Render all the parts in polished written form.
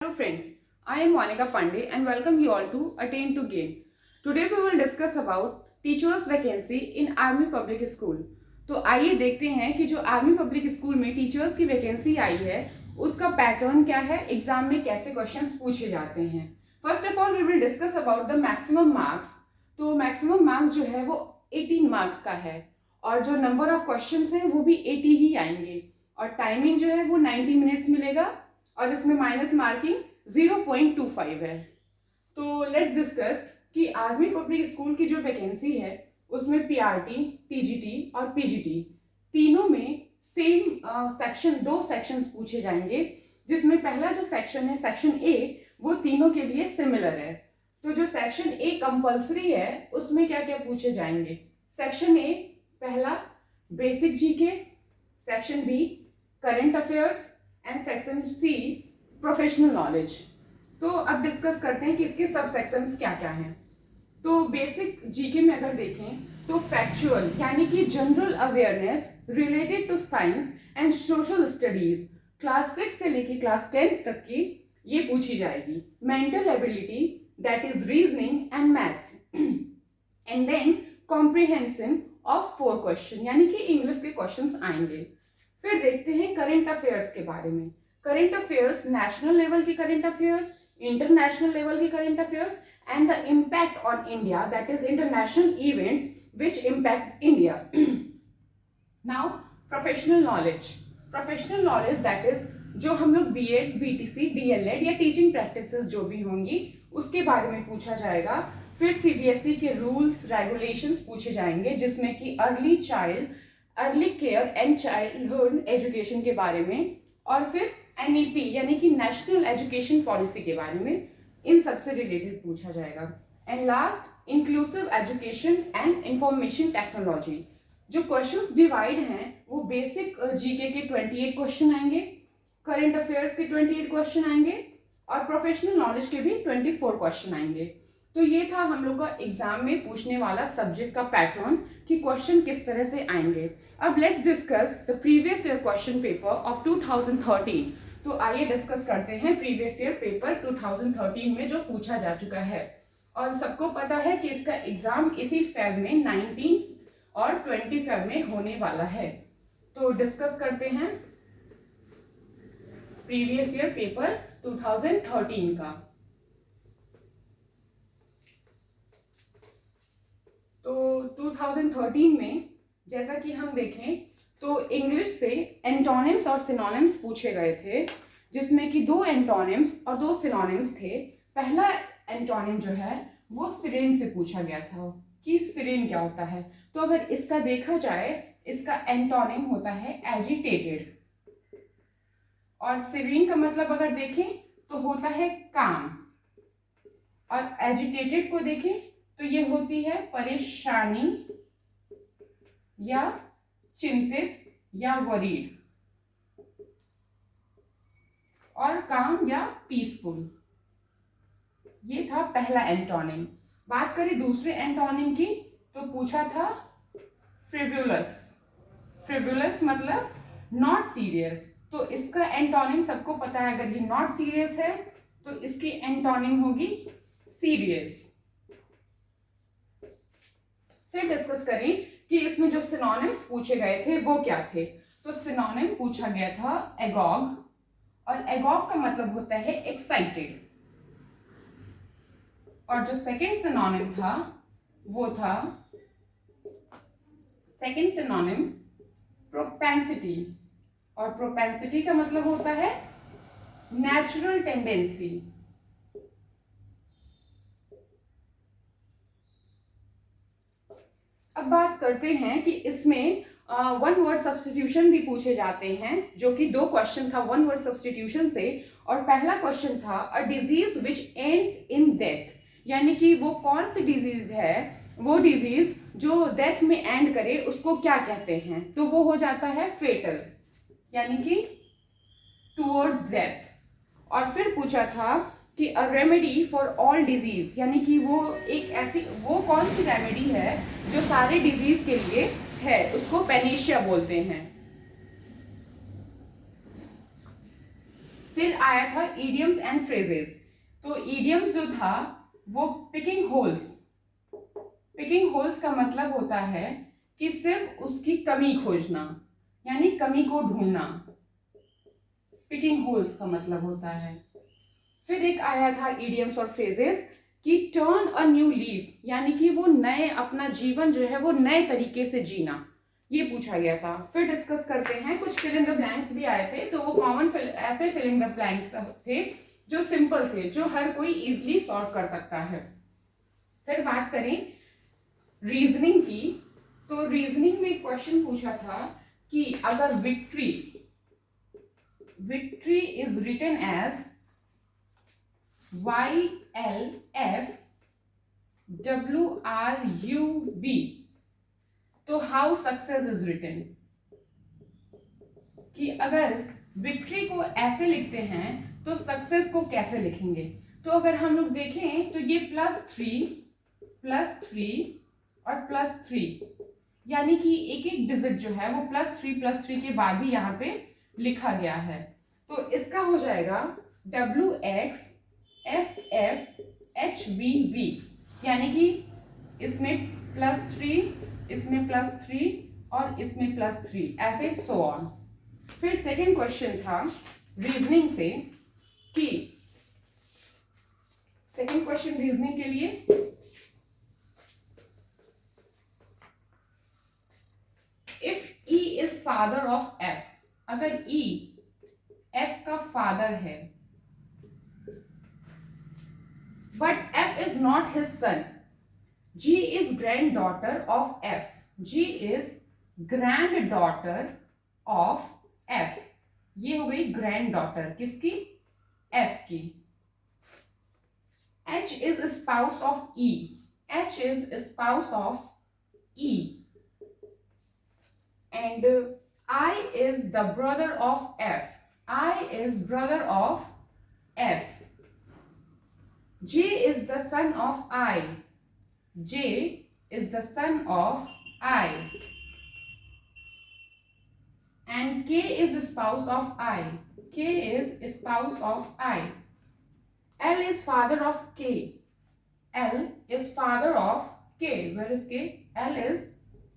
Hello friends, I am Monica Pandey and welcome you all to Attain to Gain. Today we will discuss about teachers vacancy in Army Public School. तो आइए देखते हैं कि जो army public school में teachers की vacancy आई है उसका पैटर्न क्या है, एग्जाम में कैसे क्वेश्चंस पूछे जाते हैं. First of all we will discuss about the maximum marks. तो मैक्सिमम मार्क्स जो है वो 18 मार्क्स का है और जो नंबर ऑफ क्वेश्चंस हैं वो भी 80 ही आएंगे और टाइमिंग जो है वो 90 मिनट्स मिलेगा और इसमें माइनस मार्किंग 0.25 है. तो लेट्स डिस्कस कि आर्मी पब्लिक स्कूल की जो वैकेंसी है उसमें पीआरटी, टीजीटी और पीजीटी तीनों में सेम दो सेक्शंस पूछे जाएंगे, जिसमें पहला जो सेक्शन है सेक्शन ए वो तीनों के लिए सिमिलर है. तो जो सेक्शन ए कंपल्सरी है उसमें क्या क्या पूछे जाएंगे. सेक्शन ए पहला basic GK, section B current affairs and section C professional knowledge. तो अब डिस्कस करते हैं कि इसके सब सेक्शंस क्या क्या हैं. तो बेसिक जीके में अगर देखें तो फैक्चुअल यानी कि general awareness related to science and social studies class 6 से लेके क्लास 10 तक की ये पूछी जाएगी. Mental ability that is reasoning and maths and then comprehension of 4 question यानी कि इंग्लिश के क्वेश्चंस आएंगे. फिर देखते हैं करंट अफेयर्स के बारे में. करंट अफेयर्स नेशनल लेवल की करंट अफेयर्स, इंटरनेशनल लेवल की current affairs and the impact on India that is international events which impact India. Now professional knowledge. Professional knowledge that is जो हम लोग BEd, BTC, DElEd या teaching practices जो भी होंगी उसके बारे में पूछा जाएगा. फिर सीबीएसई के रूल्स रेगुलेशंस पूछे जाएंगे जिसमें कि early care and childhood education के बारे में और फिर एनईपी यानी कि नेशनल एजुकेशन पॉलिसी के बारे में, इन सब से रिलेटेड पूछा जाएगा. And last inclusive education and information technology. जो क्वेश्चंस डिवाइड हैं वो बेसिक जीके के 28 क्वेश्चन आएंगे, करंट अफेयर्स के 28 क्वेश्चन आएंगे और प्रोफेशनल नॉलेज के भी 24 क्वेश्चन आएंगे. तो ये था हम लोग का एग्जाम में पूछने वाला सब्जेक्ट का पैटर्न कि क्वेश्चन किस तरह से आएंगे. अब let's discuss the previous year question paper of 2013. तो आइए डिस्कस करते हैं प्रीवियस ईयर पेपर 2013 में जो पूछा जा चुका है. और सबको पता है कि इसका एग्जाम इसी फेब में 19 और 20 फेब में होने वाला है. तो डिस्कस करते हैं प्रीवियस ईयर पेपर 2013 का. तो 2013 में जैसा कि हम देखें तो इंग्लिश से एंटोनिम्स और सिनोनिम्स पूछे गए थे, जिसमें कि 2 एंटोनिम्स और 2 सिनोनिम्स थे. पहला एंटोनिम जो है वो सिरेन से पूछा गया था कि सिरेन क्या होता है. तो अगर इसका देखा जाए इसका एंटोनिम होता है एजिटेटेड और सिरेन का मतलब अगर देखें तो होता है काम और एजिटेटेड को देखें तो ये होती है परेशानी या चिंतित या वरीड और काम या पीसफुल. ये था पहला एंटोनिम. बात करें दूसरे एंटोनिम की तो पूछा था फ्रिवुलस. फ्रिवुलस मतलब नॉट सीरियस. तो इसका एंटोनिम सबको पता है, अगर ये नॉट सीरियस है तो इसकी एंटोनिम होगी सीरियस. फिर डिस्कस करें कि इसमें जो सिनोनिम्स पूछे गए थे वो क्या थे. तो सिनोनिम पूछा गया था एगॉग और एगॉग का मतलब होता है एक्साइटेड. और जो सेकंड सिनोनिम था वो था सेकंड सिनोनिम प्रोपेंसिटी और प्रोपेंसिटी का मतलब होता है नेचुरल टेंडेंसी. अब बात करते हैं कि इसमें 1 वर्ड सब्स्टिट्यूशन भी पूछे जाते हैं, जो कि 2 क्वेश्चन था 1 वर्ड सब्स्टिट्यूशन से. और पहला क्वेश्चन था a disease which ends in death, यानी कि वो कौन सी डिजीज है, वो डिजीज जो डेथ में एंड करे उसको क्या कहते हैं. तो वो हो जाता है फेटल यानी कि टुवर्ड्स डेथ. और फिर पूछा था कि a remedy for all disease, यानी कि वो एक ऐसी वो कौन सी रेमेडी है जो सारे डिजीज के लिए है, उसको पेनेशिया बोलते हैं. फिर आया था इडियम्स एंड फ्रेजेस। तो इडियम्स जो था वो पिकिंग होल्स। पिकिंग होल्स का मतलब होता है कि सिर्फ उसकी कमी खोजना, यानी कमी को ढूंढना, पिकिंग होल्स का मतलब होता है। फिर एक आया था इडियम्स और फ्रेजेस कि टर्न अ न्यू लीफ, यानी कि वो नए, अपना जीवन जो है वो नए तरीके से जीना, ये पूछा गया था। फिर डिस्कस करते हैं, कुछ फिल इन द ब्लैंक्स भी आए थे, तो वो कॉमन ऐसे फिल इन द ब्लैंक्स थे जो सिंपल थे, जो हर कोई इजीली सॉल्व कर सकता है। फिर बात करें रीजनिंग की, तो रीजनिंग में क्वेश्चन पूछा था कि अगर victory is written as YLFWRUB, तो हाउ सक्सेस इज रिटन। कि अगर विक्ट्री को ऐसे लिखते हैं तो सक्सेस को कैसे लिखेंगे। तो अगर हम लोग देखें तो ये +3 और +3, यानी कि एक एक डिजिट जो है वो +3 के बाद ही यहाँ पे लिखा गया है। तो इसका हो जाएगा WXFFHBV, यानी कि इसमें +3, इसमें +3 और इसमें +3, ऐसे सो ऑन। फिर सेकेंड क्वेश्चन था रीजनिंग से कि सेकेंड क्वेश्चन रीजनिंग के लिए if E is father of F, अगर E F का फादर है but F is not his son, G is grand daughter of F, G is grand daughter of F, ये हो गई ग्रैंड डॉटर किसकी, F की। H is spouse of E, H is spouse of E, and I is the brother of F, I is brother of F, J is the son of I, J is the son of I, and K is spouse of I, K is spouse of I, L is father of K, L is father of K, where is K, L is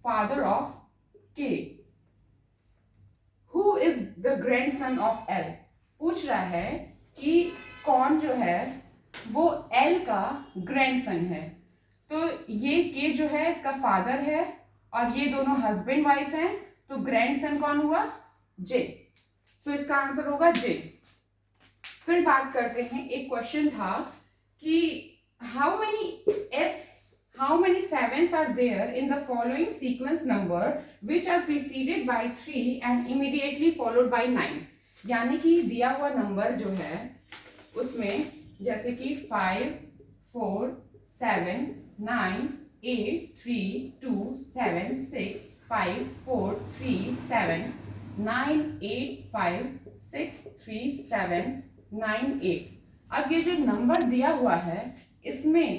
father of K, who is the grandson of L, पूछ रहा है कि कौन जो है वो L का grandson है। तो ये K जो है इसका फादर है और ये दोनों हस्बैंड वाइफ हैं, तो ग्रैंडसन कौन हुआ, J, तो इसका आंसर होगा J। फिर बात करते हैं, एक क्वेश्चन था कि how many sevens are there in the following sequence number which are preceded by 3 and immediately followed by 9, यानी कि दिया हुआ नंबर जो है उसमें जैसे कि 5 4 7 9 8 3 2 7 6 5 4 3 7 9 8 5 6 3 7 9 8। अब ये जो नंबर दिया हुआ है इसमें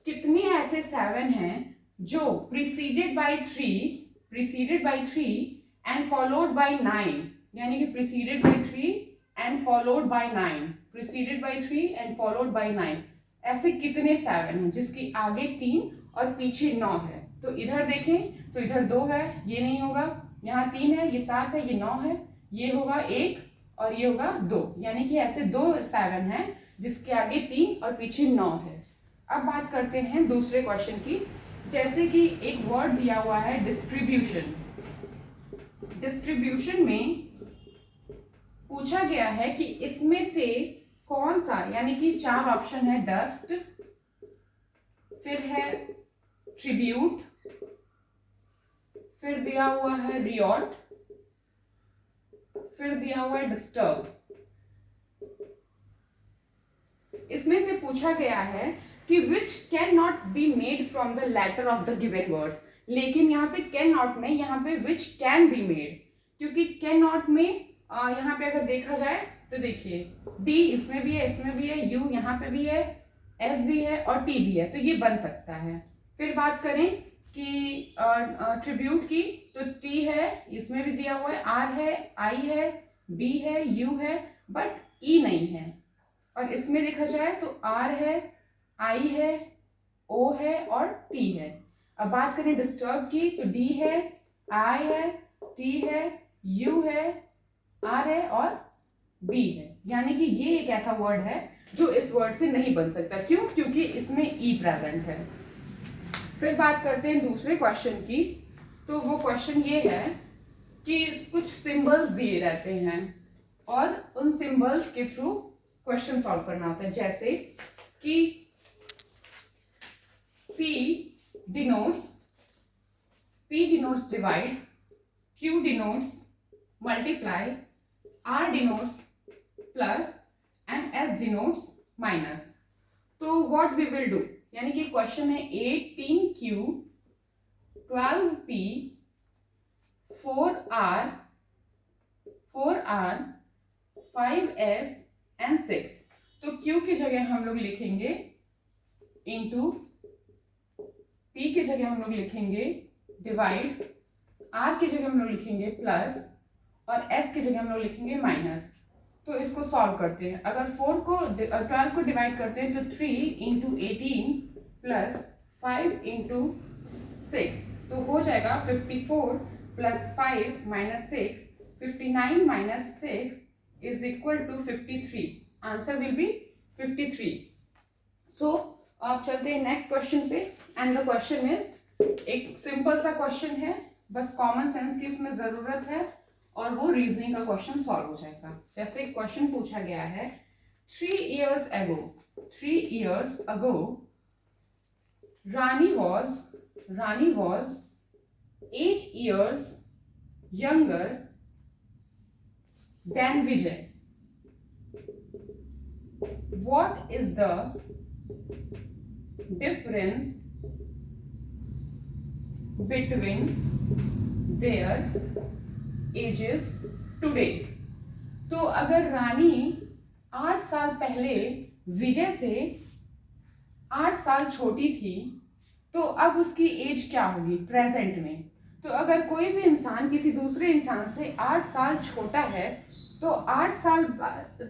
कितने ऐसे 7 हैं जो preceded by 3 and followed by 9, यानी कि preceded by 3 and followed by 9, preceded by 3 and followed by 9, ऐसे कितने 7 हैं जिसकी आगे 3 और पीछे 9 है। तो इधर देखें तो इधर 2 है, ये नहीं होगा, यहाँ 3 है, ये 7 है, ये 9 है, ये होगा 1 और ये होगा 2, यानी कि ऐसे 2 7 हैं जिसके आगे 3 और पीछे 9 है। अब बात करते हैं दूसरे क्वेश्चन की, जैसे कि एक वर्ड दिया हुआ है डिस्ट्रीब्यूशन। डिस्ट्रीब्यूशन में पूछा गया है कि इसमें से कौन सा, यानी कि 4 ऑप्शन है, डस्ट, फिर है ट्रिब्यूट, फिर दिया हुआ है रियॉट, फिर दिया हुआ है डिस्टर्ब। इसमें से पूछा गया है कि which can not be made from the letter of the given words, लेकिन यहाँ पे कैन नॉट नहीं, यहाँ पे विच कैन बी मेड, क्योंकि कैन नॉट में यहाँ पे अगर देखा जाए तो देखिए डी इसमें भी है, इसमें भी है, यू यहाँ पे भी है, एस भी है और टी भी है, तो ये बन सकता है। फिर बात करें कि ट्रिब्यूट की, तो टी है, इसमें भी दिया हुआ है, आर है, आई है, बी है, यू है, बट ई नहीं है। और इसमें देखा जाए तो आर है, आई है, ओ है और टी है। अब बात करें डिस्टर्ब की तो डी है, आई है, टी है, यू है, आर है और बी है। यानी कि ये एक ऐसा वर्ड है जो इस वर्ड से नहीं बन सकता। क्यों? क्योंकि इसमें ई प्रेजेंट है। फिर बात करते हैं दूसरे क्वेश्चन की। तो वो क्वेश्चन ये है कि कुछ सिंबल्स दिए रहते हैं और उन सिंबल्स के थ्रू क्वेश्चन सॉल्व करना होता है। जैसे कि P denotes divide, Q denotes multiply, R denotes plus and S denotes minus. तो what we will do, यानी कि क्वेश्चन है 18Q 12P 4R 5S and 6। तो Q की जगह हम लोग लिखेंगे इंटू, P की जगह हम लोग लिखेंगे डिवाइड, R की जगह हम लोग लिखेंगे प्लस और S की जगह हम लोग लिखेंगे माइनस। तो इसको सॉल्व करते हैं। अगर 12 को डिवाइड करते हैं तो 3 इंटू 18 प्लस 5 इंटू 6 तो हो जाएगा 54 plus 5 minus 6, 59 minus 6 is equal to 53। Answer will be 53। So अब चलते हैं नेक्स्ट क्वेश्चन पे। एंड द क्वेश्चन इज, एक सिंपल सा क्वेश्चन है, बस कॉमन सेंस की इसमें जरूरत है और वो रीजनिंग का क्वेश्चन सॉल्व हो जाएगा। जैसे क्वेश्चन पूछा गया है 3 years ago Rani was 8 years younger than Vijay. What is the difference between their ages today? तो अगर रानी 8 साल पहले विजय से 8 साल छोटी थी तो अब उसकी एज क्या होगी प्रेजेंट में? तो अगर कोई भी इंसान किसी दूसरे इंसान से 8 साल छोटा है तो 8 साल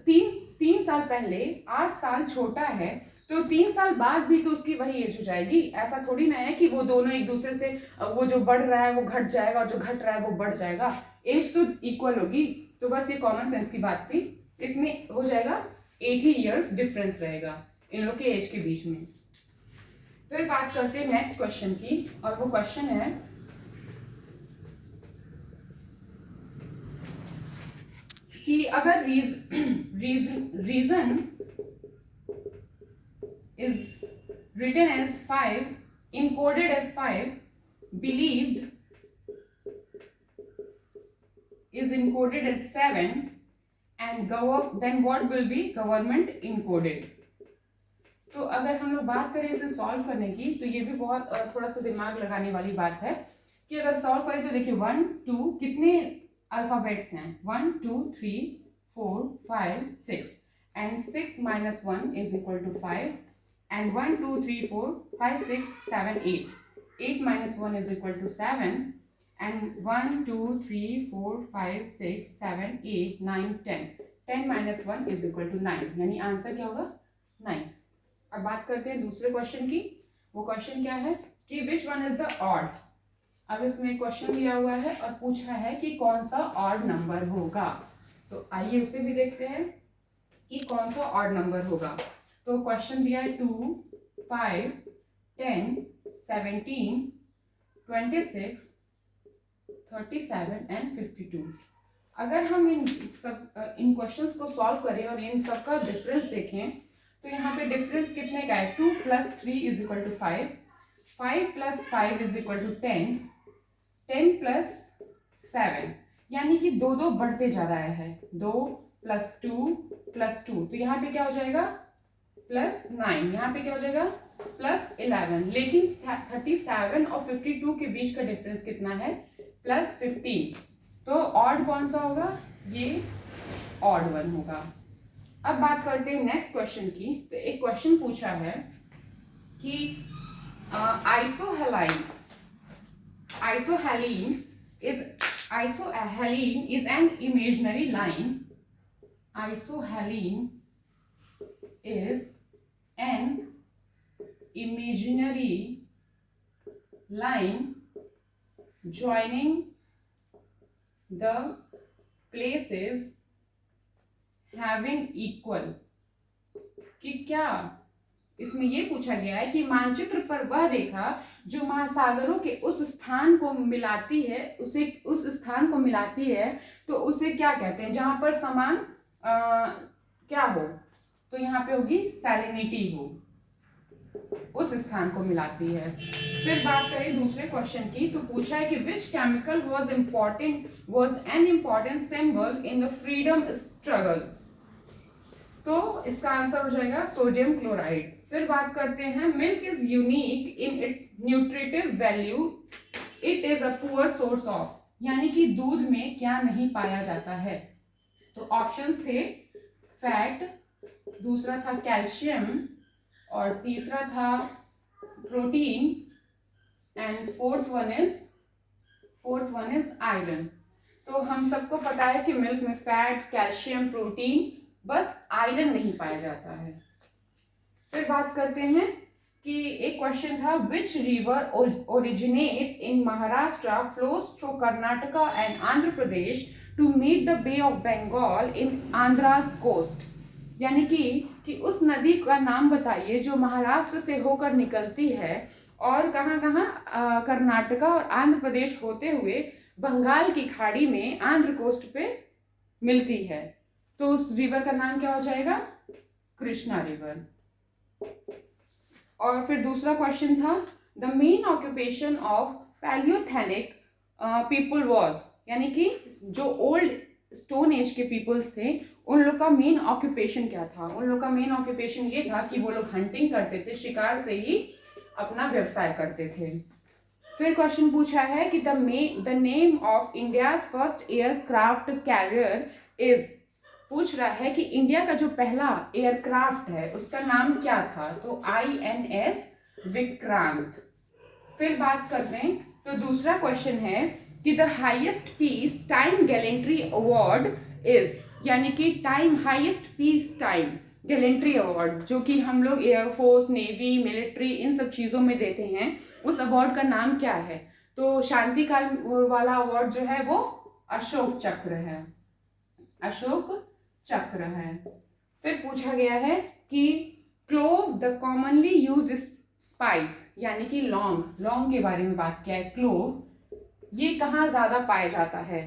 3 साल पहले 8 साल छोटा है तो 3 साल बाद भी तो उसकी वही एज हो जाएगी। ऐसा थोड़ी ना है कि वो दोनों एक दूसरे से, वो जो बढ़ रहा है वो घट जाएगा और जो घट रहा है वो बढ़ जाएगा। एज तो इक्वल होगी। तो बस ये कॉमन सेंस की बात थी। इसमें हो जाएगा 80 इयर्स डिफरेंस रहेगा इन लोग के एज के बीच में। फिर बात करते हैं नेक्स्ट क्वेश्चन की और वो क्वेश्चन है कि अगर reason is written as 5, encoded as 5, believed is encoded as 7 and then what will be government encoded? तो अगर हम लोग बात करें इसे सॉल्व करने की तो ये भी बहुत थोड़ा सा दिमाग लगाने वाली बात है कि अगर सॉल्व करें तो देखिए 1 2 कितने अल्फाबेट्स हैं, 1 2 3 4 5 6 and 6 minus 1 is equal to 5 and 1 2 3 4 5 6 7 8, 8 minus 1 is equal to 7 and 1 2 3 4 5 6 7 8 9 10, 10 minus 1 is equal to 9, यानी आंसर क्या होगा 9। अब बात करते हैं दूसरे क्वेश्चन की। वो क्वेश्चन क्या है कि which one is the odd. अब इसमें क्वेश्चन दिया हुआ है और पूछा है कि कौन सा ऑड नंबर होगा। तो आइए उसे भी देखते हैं कि कौन सा ऑड नंबर होगा। तो क्वेश्चन दिया है 2 5 10 17 26 37 एंड 52। अगर हम इन क्वेश्चंस को सॉल्व करें और इन सब का डिफरेंस देखें तो यहाँ पे डिफरेंस कितने का है, 2 + 3 is equal to 5, 5 + 5 is equal to 10, 10 + 7, यानी कि 2 2 बढ़ते जा रहा है, 2 + 2 + 2, तो यहाँ पे क्या हो जाएगा +9, यहाँ पे क्या हो जाएगा +11। लेकिन 37 और 52 के बीच का डिफरेंस कितना है +15। तो ऑड कौन सा होगा, ये ऑड वन होगा। अब बात करते हैं नेक्स्ट क्वेश्चन की। तो एक क्वेश्चन पूछा है कि isohaline is an imaginary line isohaline is an imaginary line joining the places having equal। कि क्या इसमें ये पूछा गया है कि मानचित्र पर वह रेखा जो महासागरों के उस स्थान को मिलाती है, उस स्थान को मिलाती है, तो उसे क्या कहते हैं, जहां पर समान क्या हो, तो यहाँ पे होगी सैलिनिटी हो, उस स्थान को मिलाती है। फिर बात करें दूसरे क्वेश्चन की, तो पूछा है कि which chemical was an important symbol in the freedom struggle. तो इसका आंसर हो जाएगा सोडियम क्लोराइड। फिर बात करते हैं, milk is unique in its nutritive value, it is a poor source of, यानी कि दूध में क्या नहीं पाया जाता है। तो ऑप्शंस थे फैट, दूसरा था कैल्शियम, और तीसरा था protein, and fourth one is iron. तो हम सबको पता है कि मिल्क में फैट, कैल्शियम, प्रोटीन, बस आयरन नहीं पाया जाता है। फिर बात करते हैं कि एक क्वेश्चन था, which river originates in Maharashtra, flows through Karnataka and Andhra Pradesh to meet the Bay of Bengal in Andhra's coast. यानी कि उस नदी का नाम बताइए जो महाराष्ट्र से होकर निकलती है और कहाँ कहाँ कर्नाटका और आंध्र प्रदेश होते हुए बंगाल की खाड़ी में आंध्र कोस्ट पे मिलती है। तो उस रिवर का नाम क्या हो जाएगा, कृष्णा रिवर। और फिर दूसरा क्वेश्चन था, the main occupation of palaeolithic people was, यानी कि जो ओल्ड स्टोन एज के पीपल्स थे उन लोग का मेन ऑक्यूपेशन क्या था। उन लोग का मेन ऑक्यूपेशन ये था कि वो लोग हंटिंग करते थे, शिकार से ही अपना व्यवसाय करते थे। फिर क्वेश्चन पूछा है कि the name of India's first aircraft carrier is, पूछ रहा है कि इंडिया का जो पहला एयरक्राफ्ट है उसका नाम क्या था। तो INS विक्रांत। फिर बात करते हैं, तो दूसरा क्वेश्चन है कि the highest peace time gallantry award is, यानी कि highest peace time gallantry award जो कि हम लोग एयरफोर्स, नेवी, मिलिट्री इन सब चीज़ों में देते हैं, उस अवार्ड का नाम क्या है। तो शांति काल वाला अवार्ड जो है वो अशोक चक्र है, अशोक चक्र है। फिर पूछा गया है कि clove the commonly used spice, यानी कि लौंग के बारे में बात किया है। क्लोव ये कहाँ ज्यादा पाया जाता है,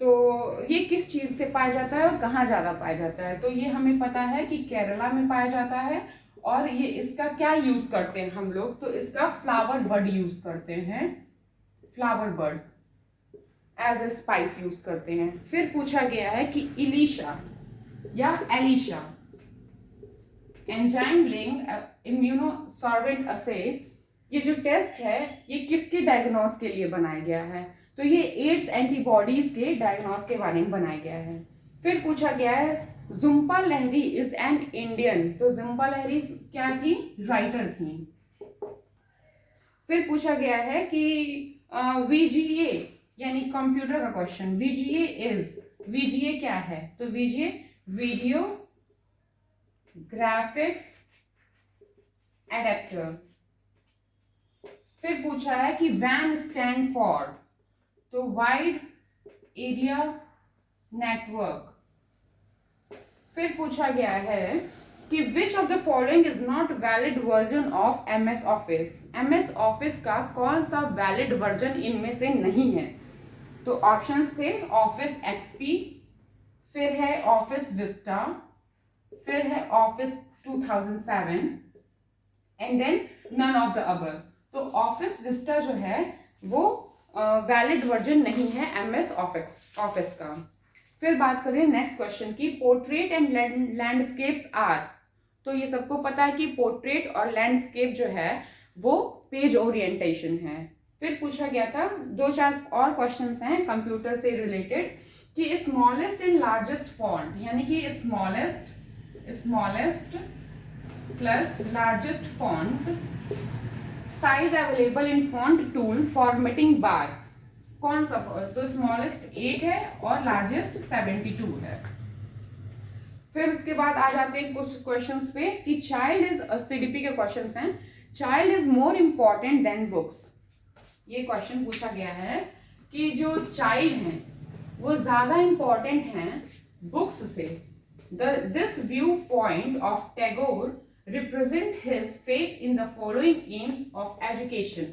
तो ये किस चीज से पाया जाता है और कहाँ ज्यादा पाया जाता है। तो ये हमें पता है कि केरला में पाया जाता है, और ये इसका क्या यूज करते हैं हम लोग, तो इसका फ्लावर बड यूज करते हैं, flower bud as a spice use करते हैं। फिर पूछा गया है कि इलिशा या एलिशा एंजाइम लिंक्ड इम्यूनोसॉर्बेंट असे, ये जो टेस्ट है ये किसके डायग्नोस के लिए बनाया गया है, तो ये एड्स एंटीबॉडीज के डायग्नोस के बारे में बनाया गया है। फिर पूछा गया है Jhumpa Lahiri is an Indian, तो झुंपा लाहिरी क्या थी, राइटर थी। फिर पूछा गया है कि VGA यानी कंप्यूटर का क्वेश्चन, VGA क्या है, तो VGA वीडियो ग्राफिक्स एडेप्टर। फिर पूछा है कि WAN स्टैंड फॉर, तो वाइड एरिया नेटवर्क। फिर पूछा गया है कि which of the following is not valid version of MS office, MS office का कौन सा वैलिड वर्जन इनमें से नहीं है। तो ऑप्शंस थे ऑफिस XP, फिर है ऑफिस विस्टा, फिर है Office 2007 and then none of the above. तो ऑफिस विस्टा जो है वो वैलिड वर्जन नहीं है MS ऑफिस का। फिर बात करें नेक्स्ट क्वेश्चन की, पोर्ट्रेट एंड लैंडस्केप्स आर, तो ये सबको पता है कि पोर्ट्रेट और लैंडस्केप जो है वो पेज ओरिएंटेशन है। फिर पूछा गया था 2-4 और क्वेश्चंस हैं कंप्यूटर से रिलेटेड कि स्मॉलेस्ट एंड लार्जेस्ट फॉन्ट, यानी कि smallest plus largest font size available in font tool formatting bar, कौन सा, तो स्मॉलेस्ट 8 है और लार्जेस्ट 72 है। फिर उसके बाद आ जाते हैं कुछ क्वेश्चंस पे कि चाइल्ड इज, सीडीपी के क्वेश्चंस हैं, child is more important than books. ये क्वेश्चन पूछा गया है कि जो चाइल्ड हैं वो ज्यादा इंपॉर्टेंट हैं बुक्स से। This view point of Tagore represent his faith in the following AIIMS of education.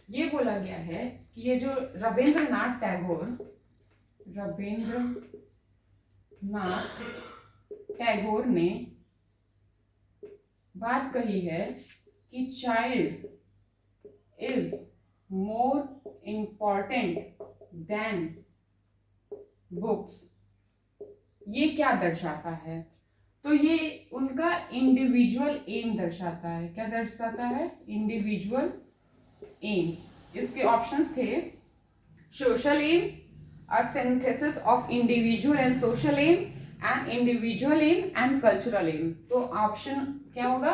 ये बोला गया है कि ये जो रविंद्रनाथ टैगोर ने बात कही है कि child is more important than books. ये क्या दर्शाता है? तो ये उनका इंडिविजुअल एम दर्शाता है। क्या दर्शाता है? Individual aims. इसके ऑप्शंस थे social aim, a synthesis of individual and social aim, and individual aim and cultural aim. तो ऑप्शन क्या होगा?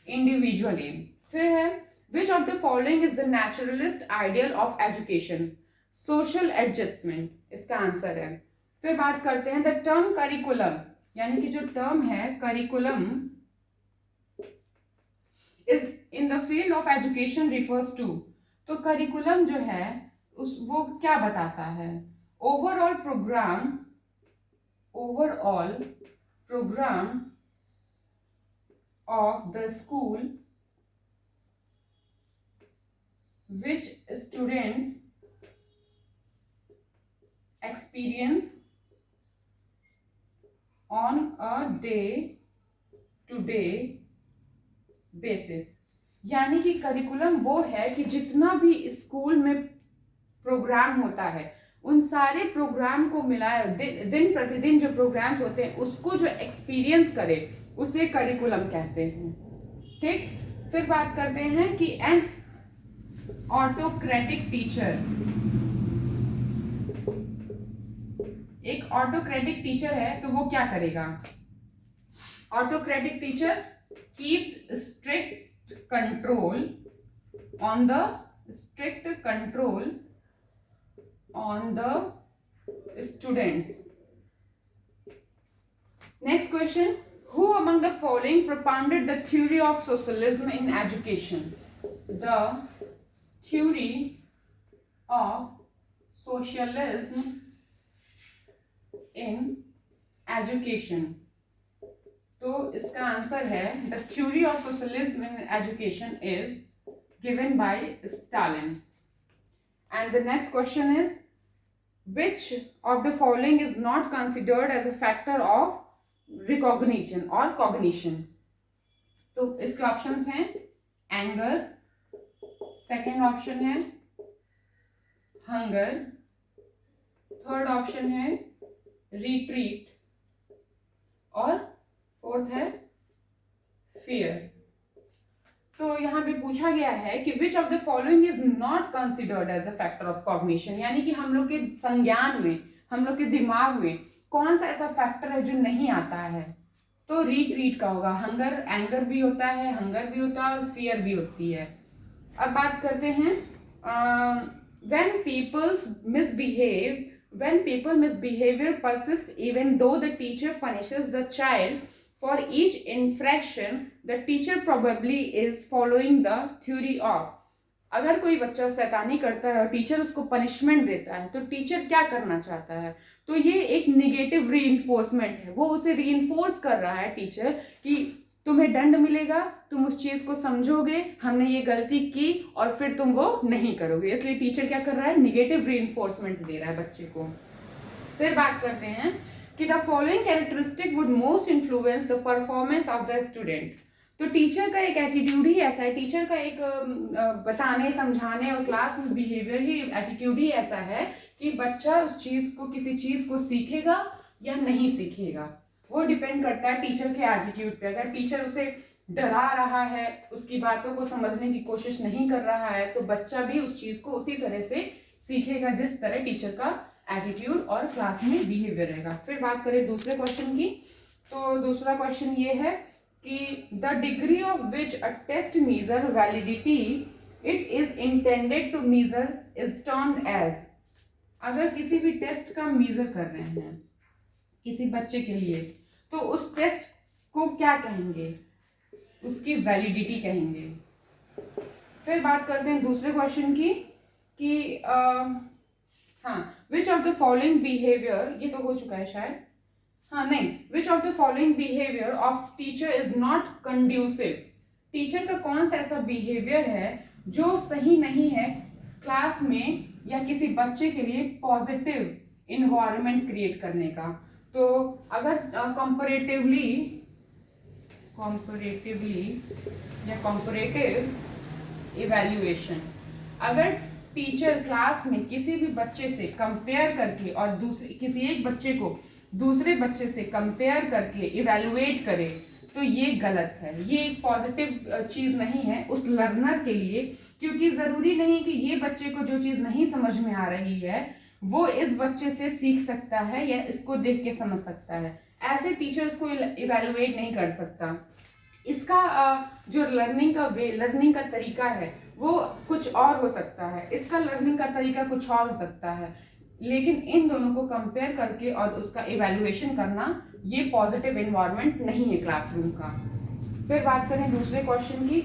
Individual aim. फिर है which of the following is the naturalist ideal of education? Social adjustment इसका answer है। फिर बात करते हैं द टर्म करिकुलम, यानी कि जो टर्म है curriculum is in the field of education refers to. तो करिकुलम जो है वो क्या बताता है? Overall programme of the school which students experience on a day-to-day basis। यानी कि करिकुलम वो है कि जितना भी स्कूल में प्रोग्राम होता है उन सारे प्रोग्राम को मिलाए दिन प्रतिदिन जो प्रोग्राम्स होते हैं उसको जो एक्सपीरियंस करे उसे करिकुलम कहते हैं। ठीक। फिर बात करते हैं कि एन ऑटोक्रेटिक टीचर, एक ऑटोक्रेटिक टीचर है तो वो क्या करेगा? Autocratic teacher keeps strict control on the students. Next question, who among the following propounded the theory of socialism in education? The theory of socialism in education। तो इसका answer है the theory of socialism in education is given by Stalin. And the next question is which of the following is not considered as a factor of recognition और cognition? तो इसके options हैं anger, second option है hunger, third option है retreat और fourth है fear. तो यहाँ पे पूछा गया है कि which of the following is not considered as a factor of cognition, यानी कि हम लोग के संज्ञान में, हम लोग के दिमाग में कौन सा ऐसा फैक्टर है जो नहीं आता है? तो रिट्रीट का होगा। हंगर, एंगर भी होता है, हंगर भी होता है और फियर भी होती है। अब बात करते हैं when people misbehavior persists even though the teacher punishes the child for each infraction, the teacher probably is following the theory of। अगर कोई बच्चा शैतानी करता है और टीचर उसको पनिशमेंट देता है तो टीचर क्या करना चाहता है? तो ये एक निगेटिव रीइंफोर्समेंट है। वो उसे रीइंफोर्स कर रहा है टीचर कि तुम्हें दंड मिलेगा, तुम उस चीज को समझोगे, हमने ये गलती की और फिर तुम वो नहीं करोगे। इसलिए टीचर क्या कर रहा है? निगेटिव रीइंफोर्समेंट दे रहा है बच्चे को। फिर बात करते हैं कि the following characteristic would most influence the performance of the student. तो टीचर का एक एटीट्यूड ही ऐसा है, टीचर का एक बताने, समझाने और क्लास में बिहेवियर ही, एटीट्यूड ही ऐसा है कि बच्चा उस चीज को, किसी चीज को सीखेगा या नहीं सीखेगा। वो डिपेंड करता है टीचर के एटीट्यूड पे। अगर टीचर उसे डरा रहा है, उसकी बातों को समझने की कोशिश नहीं कर रहा है, तो बच्चा भी उस चीज को उसी तरह से सीखेगा जिस तरह टीचर का एटीट्यूड और क्लास में बिहेवियर रहेगा। फिर बात करें दूसरे क्वेश्चन की, तो दूसरा क्वेश्चन ये है कि the degree of which a test measure validity it is intended to measure is termed as. अगर किसी भी टेस्ट का मेजर कर रहे हैं किसी बच्चे के लिए, तो उस टेस्ट को क्या कहेंगे, उसकी वैलिडिटी कहेंगे। फिर बात करते हैं दूसरे क्वेश्चन की कि हाँ, विच ऑफ द फॉलोइंग बिहेवियर, ये तो हो चुका है शायद, हाँ नहीं, विच of the following behaviour of teacher is not conducive. Teacher का कौन सा ऐसा बिहेवियर है जो सही नहीं है क्लास में या किसी बच्चे के लिए पॉजिटिव इन्वायरमेंट क्रिएट करने का। तो अगर कंपैरेटिवली या कंपैरेटिव इवैल्यूएशन, अगर टीचर क्लास में किसी भी बच्चे से कंपेयर करके और दूसरे किसी एक बच्चे को दूसरे बच्चे से कंपेयर करके इवैल्यूएट करे तो ये गलत है, ये एक पॉजिटिव चीज नहीं है उस लर्नर के लिए, क्योंकि जरूरी नहीं कि ये बच्चे को जो चीज नहीं समझ में आ रही है वो इस बच्चे से सीख सकता है या इसको देख के समझ सकता है। ऐसे टीचर्स को इवैल्यूएट नहीं कर सकता। इसका जो लर्निंग का तरीका है वो कुछ और हो सकता है, इसका लर्निंग का तरीका कुछ और हो सकता है, लेकिन इन दोनों को कंपेयर करके और उसका इवैल्यूएशन करना ये पॉजिटिव एनवायरनमेंट नहीं है क्लासरूम का। फिर बात करें दूसरे क्वेश्चन की।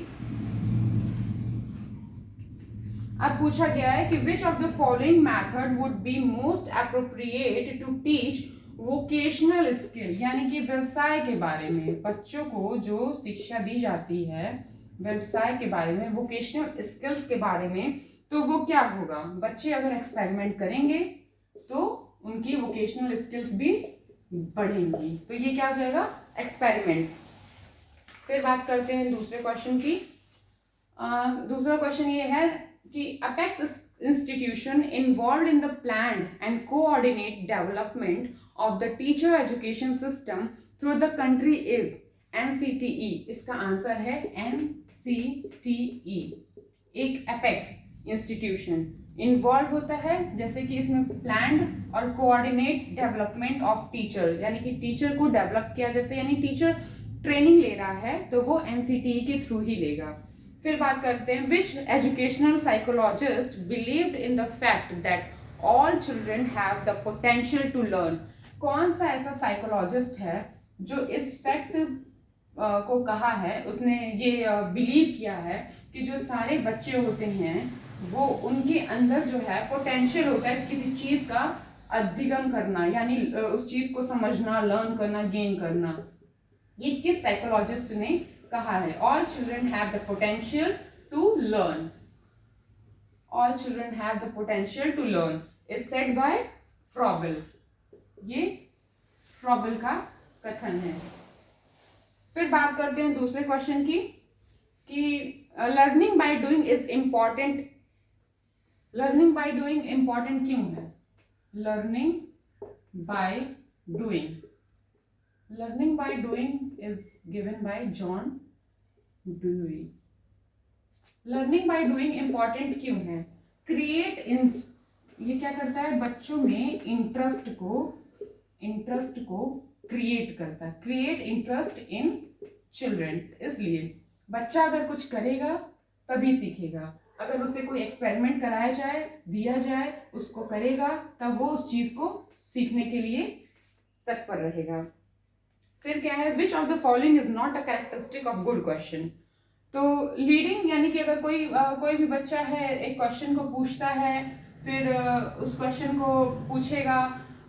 अब पूछा गया है कि which of the following method would be most appropriate to teach vocational skill, यानी कि व्यवसाय के बारे में बच्चों को जो शिक्षा दी जाती है व्यवसाय के बारे में, वोकेशनल स्किल्स के बारे में, तो वो क्या होगा। बच्चे अगर एक्सपेरिमेंट करेंगे तो उनकी वोकेशनल स्किल्स भी बढ़ेंगी, तो ये क्या हो जाएगा, एक्सपेरिमेंट्स। फिर बात करते हैं दूसरे क्वेश्चन की। दूसरा क्वेश्चन ये है कि apex institution involved in the planned and coordinate development of the teacher education system through the country is NCTE। इसका आंसर है NCTE। एक अपेक्स इंस्टीट्यूशन इन्वॉल्व होता है, जैसे कि इसमें प्लान्ड और कोऑर्डिनेट डेवलपमेंट ऑफ टीचर, यानी कि टीचर को डेवलप किया जाता है, यानी टीचर ट्रेनिंग ले रहा है तो वो NCTE के थ्रू ही लेगा। फिर बात करते हैं which educational psychologist believed in the fact that all children have the potential to learn. कौन सा ऐसा साइकोलॉजिस्ट है जो इस फैक्ट को कहा है, उसने ये बिलीव किया है कि जो सारे बच्चे होते हैं वो उनके अंदर जो है पोटेंशियल होता है किसी चीज का अधिगम करना, यानी उस चीज को समझना, लर्न करना, गेन करना। ये किस साइकोलॉजिस्ट ने कहा है। All children have the potential to learn, all children have the potential to learn is said by Froebel. ये फ्रॉबेल का कथन है। फिर बात करते हैं दूसरे क्वेश्चन की कि learning by doing is important. Learning by doing important क्यों है। Learning by doing, learning by doing is given by John Dewey। learning by doing important क्यों है। create ये क्या करता है, बच्चों में इंटरेस्ट को क्रिएट करता है, क्रिएट इंटरेस्ट इन चिल्ड्रन। इसलिए बच्चा अगर कुछ करेगा तभी सीखेगा, अगर उसे कोई एक्सपेरिमेंट कराया जाए, दिया जाए, उसको करेगा तब वो उस चीज को सीखने के लिए तत्पर रहेगा। फिर क्या है, which of the following is not a characteristic of good question. तो लीडिंग, यानी कि अगर कोई भी बच्चा है एक क्वेश्चन को पूछता है, फिर उस क्वेश्चन को पूछेगा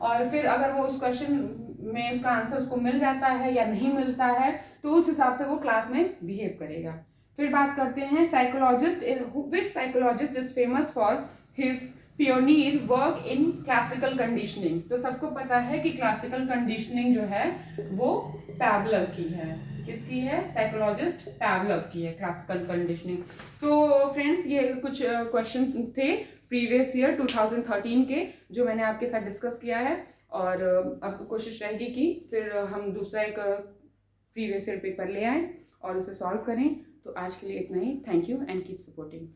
और फिर अगर वो उस क्वेश्चन में उसका आंसर उसको मिल जाता है या नहीं मिलता है तो उस हिसाब से वो क्लास में बिहेव करेगा। फिर बात करते हैं psychologist, which psychologist is famous for his pioneer work in classical conditioning. तो सबको पता है कि क्लासिकल कंडीशनिंग जो है वो पैवलव की है। किसकी है, साइकोलॉजिस्ट पैवलव की है क्लासिकल कंडीशनिंग। तो फ्रेंड्स ये कुछ क्वेश्चन थे प्रीवियस ईयर 2013 के जो मैंने आपके साथ डिस्कस किया है, और अब कोशिश रहेगी कि फिर हम दूसरा एक प्रीवियस ईयर पेपर ले आएँ और उसे सॉल्व करें। तो आज के लिए इतना ही। Thank you and keep supporting.